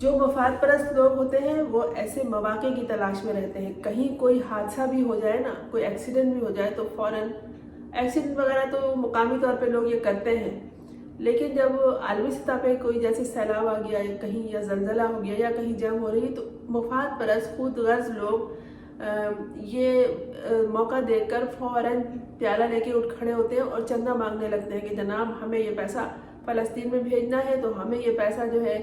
جو مفاد پرست لوگ ہوتے ہیں وہ ایسے مواقع کی تلاش میں رہتے ہیں. کہیں کوئی حادثہ بھی ہو جائے نا، کوئی ایکسیڈنٹ بھی ہو جائے تو فوراً ایکسیڈنٹ وغیرہ تو مقامی طور پہ لوگ یہ کرتے ہیں، لیکن جب عالمی سطح پہ کوئی جیسے سیلاب آ گیا کہیں، یا زلزلہ ہو گیا، یا کہیں جنگ ہو رہی ہے، تو مفاد پرست خود غرض لوگ یہ موقع دیکھ کر فوراً پیالہ لے کے اٹھ کھڑے ہوتے ہیں اور چندہ مانگنے لگتے ہیں کہ جناب ہمیں یہ پیسہ فلسطین میں بھیجنا ہے، تو ہمیں یہ پیسہ جو ہے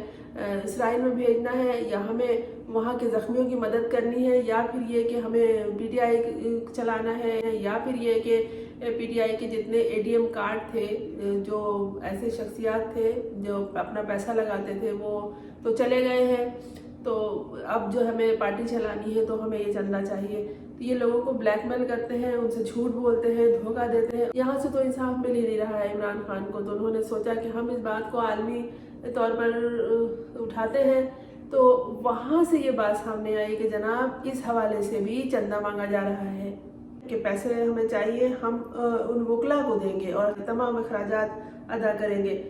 اسرائیل میں بھیجنا ہے، یا ہمیں وہاں کے زخمیوں کی مدد کرنی ہے، یا پھر یہ کہ ہمیں پی ٹی آئی چلانا ہے، یا پھر یہ کہ پی ٹی آئی کے جتنے اے ڈی ایم کارڈ تھے، جو ایسے شخصیات تھے جو اپنا پیسہ لگاتے تھے، وہ تو چلے گئے ہیں، تو اب جو ہمیں پارٹی چلانی ہے تو ہمیں یہ چندہ چاہیے. تو یہ لوگوں کو بلیک میل کرتے ہیں، ان سے جھوٹ بولتے ہیں، دھوکہ دیتے ہیں. یہاں سے تو انصاف مل ہی نہیں رہا ہے عمران خان کو، تو انہوں نے سوچا کہ ہم اس بات کو عالمی طور پر اٹھاتے ہیں. تو وہاں سے یہ بات سامنے آئی کہ جناب اس حوالے سے بھی چندہ مانگا جا رہا ہے کہ پیسے ہمیں چاہیے، ہم ان وکلا کو دیں گے اور تمام اخراجات ادا کریں گے.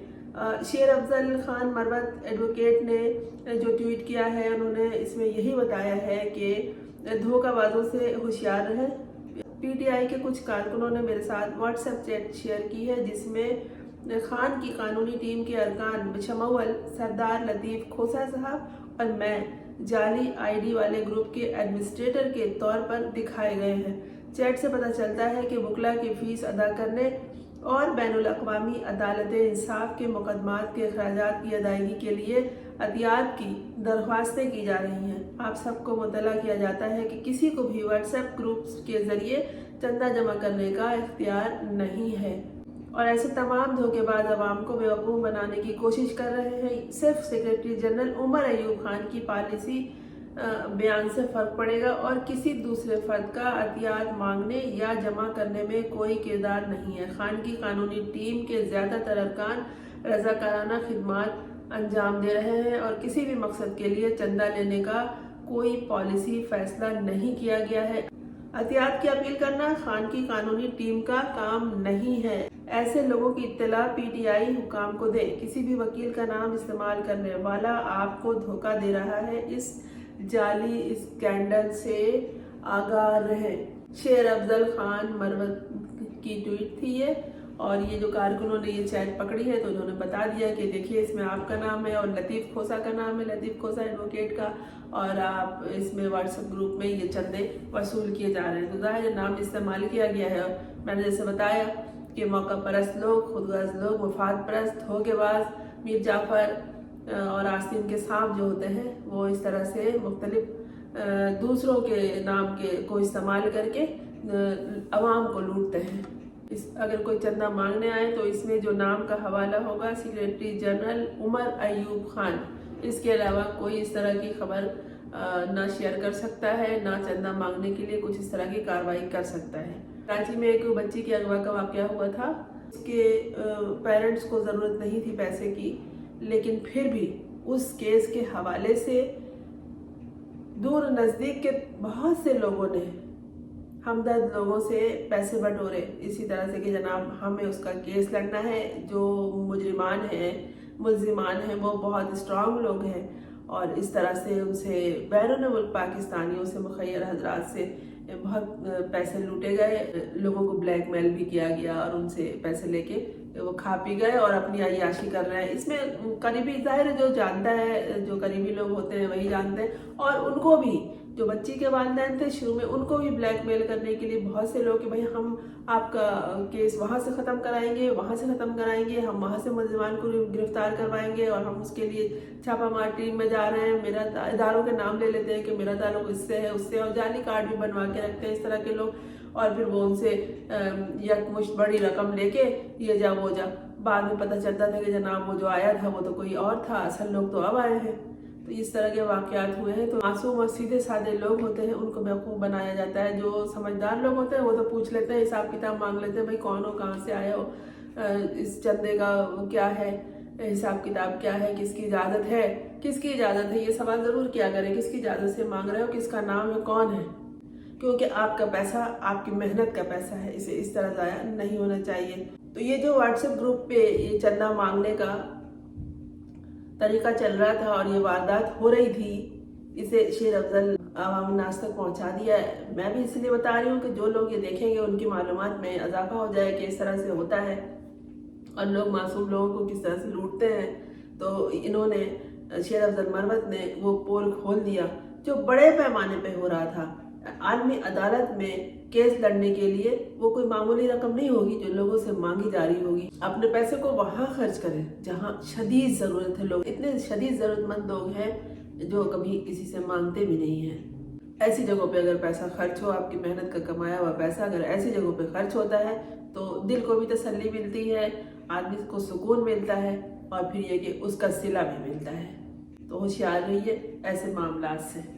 شیر افضل خان مروت ایڈوکیٹ نے جو ٹویٹ کیا ہے، انہوں نے اس میں یہی بتایا ہے کہ دھوکہ بازوں سے ہوشیار رہیں. پی ٹی آئی کے کچھ کارکنوں نے میرے ساتھ واٹس ایپ چیٹ شیئر کی ہے، جس میں خان کی قانونی ٹیم کے ارکان بشمول سردار لطیف کھوسہ صاحب اور میں جعلی آئی ڈی والے گروپ کے ایڈمنسٹریٹر کے طور پر دکھائے گئے ہیں. چیٹ سے پتہ چلتا ہے کہ وکلا کی فیس ادا کرنے اور بین الاقوامی عدالت انصاف کے مقدمات کے اخراجات کی ادائیگی کے لیے عطیات کی درخواستیں کی جا رہی ہیں. آپ سب کو مطلع کیا جاتا ہے کہ کسی کو بھی واٹس ایپ گروپس کے ذریعے چندہ جمع کرنے کا اختیار نہیں ہے، اور ایسے تمام دھوکے باز عوام کو بیوقوف بنانے کی کوشش کر رہے ہیں. صرف سیکرٹری جنرل عمر ایوب خان کی پالیسی بیان سے فرق پڑے گا، اور کسی دوسرے فرد کا عطیات مانگنے یا جمع کرنے میں کوئی کردار نہیں ہے. خان کی قانونی ٹیم کے زیادہ تر ارکان رضاکارانہ خدمات انجام دے رہے ہیں، اور کسی بھی مقصد کے لیے چندہ لینے کا کوئی پالیسی فیصلہ نہیں کیا گیا ہے. عطیات کی اپیل کرنا خان کی قانونی ٹیم کا کام نہیں ہے. ایسے لوگوں کی اطلاع پی ٹی آئی حکام کو دیں. کسی بھی وکیل کا نام استعمال کرنے والا آپ کو دھوکہ دے رہا ہے. اس جعلی اسکینڈل سے آگاہ رہیں. شیر افضل خان مروت کی ٹویٹ تھی یہ، اور یہ جو کارکنوں نے یہ چیٹ پکڑی ہے تو انہوں نے بتا دیا کہ دیکھیے اس میں آپ کا نام ہے اور لطیف کھوسہ کا نام ہے، لطیف کھوسہ ایڈوکیٹ کا، اور آپ اس میں واٹس ایپ گروپ میں یہ چندے وصول کیے جا رہے ہیں. تو ظاہر نام استعمال کیا گیا ہے، اور میں نے جیسے بتایا کہ موقع پرست لوگ، خود غرض لوگ، مفاد پرست، دھوکے باز، میر جعفر اور آستین کے سانپ جو ہوتے ہیں، وہ اس طرح سے مختلف دوسروں کے نام کو استعمال کر کے عوام کو لوٹتے ہیں. اگر کوئی چندہ مانگنے آئے تو اس میں جو نام کا حوالہ ہوگا سیکریٹری جنرل عمر ایوب خان، اس کے علاوہ کوئی اس طرح کی خبر نہ شیئر کر سکتا ہے، نہ چندہ مانگنے کے لیے کچھ اس طرح کی کارروائی کر سکتا ہے. کراچی میں ایک بچی کے اغوا کا واقعہ ہوا تھا. اس کے پیرنٹس کو ضرورت نہیں تھی پیسے کی، لیکن پھر بھی اس کیس کے حوالے سے دور نزدیک کے بہت سے لوگوں نے، ہمدرد لوگوں سے پیسے بٹورے اسی طرح سے کہ جناب ہمیں اس کا کیس لڑنا ہے. جو مجرمان ہیں، ملزمان ہیں، وہ بہت اسٹرانگ لوگ ہیں، اور اس طرح سے ان سے بیرون ملک پاکستانیوں سے، مخیر حضرات سے بہت پیسے لوٹے گئے. لوگوں کو بلیک میل بھی کیا گیا اور ان سے پیسے لے کے وہ کھا پی گئے اور اپنی عیاشی کر رہے ہیں. اس میں قریبی ظاہر جو جانتا ہے، جو قریبی لوگ ہوتے ہیں وہی جانتے ہیں، اور ان کو بھی جو بچی کے والدین تھے شروع میں، ان کو بھی بلیک میل کرنے کے لیے بہت سے لوگ کہ بھائی ہم آپ کا کیس وہاں سے ختم کرائیں گے، وہاں سے ختم کرائیں گے، ہم وہاں سے ملزمان کو گرفتار کروائیں گے، اور ہم اس کے لیے چھاپہ مار ٹیم میں جا رہے ہیں. میرا اداروں کے نام لے لیتے ہیں کہ میرا تعلق اس سے ہے، اس سے، اور جعلی کارڈ بھی بنوا کے رکھتے ہیں اس طرح کے لوگ، اور پھر وہ ان سے یک مشت بڑی رقم لے کے یہ جا وہ جا. بعد میں پتہ چلتا تھا کہ جناب وہ جو آیا تھا وہ تو کوئی اور تھا، اصل لوگ تو اب آئے ہیں. تو اس طرح کے واقعات ہوئے ہیں. تو معصوم اور سیدھے سادے لوگ ہوتے ہیں ان کو بیوقوف بنایا جاتا ہے. جو سمجھدار لوگ ہوتے ہیں وہ تو پوچھ لیتے ہیں، حساب کتاب مانگ لیتے ہیں، بھائی کون ہو، کہاں سے آئے ہو، اس چندے کا کیا ہے، حساب کتاب کیا ہے، کس کی اجازت ہے، کس کی اجازت ہے. یہ سوال ضرور کیا کریں، کس کی اجازت سے مانگ رہے ہو، کس کا نام ہے، کون ہے، کیونکہ آپ کا پیسہ آپ کی محنت کا پیسہ ہے، اسے اس طرح ضائع نہیں ہونا چاہیے. تو یہ جو واٹس ایپ گروپ پہ یہ چندہ مانگنے کا طریقہ چل رہا تھا اور یہ واردات ہو رہی تھی، اسے شیر افضل عوام الناس تک پہنچا دیا ہے۔ میں بھی اس لیے بتا رہی ہوں کہ جو لوگ یہ دیکھیں گے ان کی معلومات میں اضافہ ہو جائے کہ اس طرح سے ہوتا ہے اور لوگ معصوم لوگوں کو کس طرح سے لوٹتے ہیں۔ تو انہوں نے شیر افضل مروت نے وہ پول کھول دیا جو بڑے پیمانے پہ ہو رہا تھا۔ عالمی عدالت میں کیس لڑنے کے لیے وہ کوئی معمولی رقم نہیں ہوگی جو لوگوں سے مانگی جا رہی ہوگی۔ اپنے پیسے کو وہاں خرچ کریں جہاں شدید ضرورت ہے۔ لوگ اتنے شدید ضرورت مند لوگ ہیں جو کبھی کسی سے مانگتے بھی نہیں ہیں۔ ایسی جگہوں پہ اگر پیسہ خرچ ہو، آپ کی محنت کا کمایا ہوا پیسہ اگر ایسی جگہوں پہ خرچ ہوتا ہے تو دل کو بھی تسلی ملتی ہے، آدمی کو سکون ملتا ہے اور پھر یہ کہ اس کا صلہ بھی ملتا ہے۔ تو ہوشیار رہیے ایسے معاملات سے۔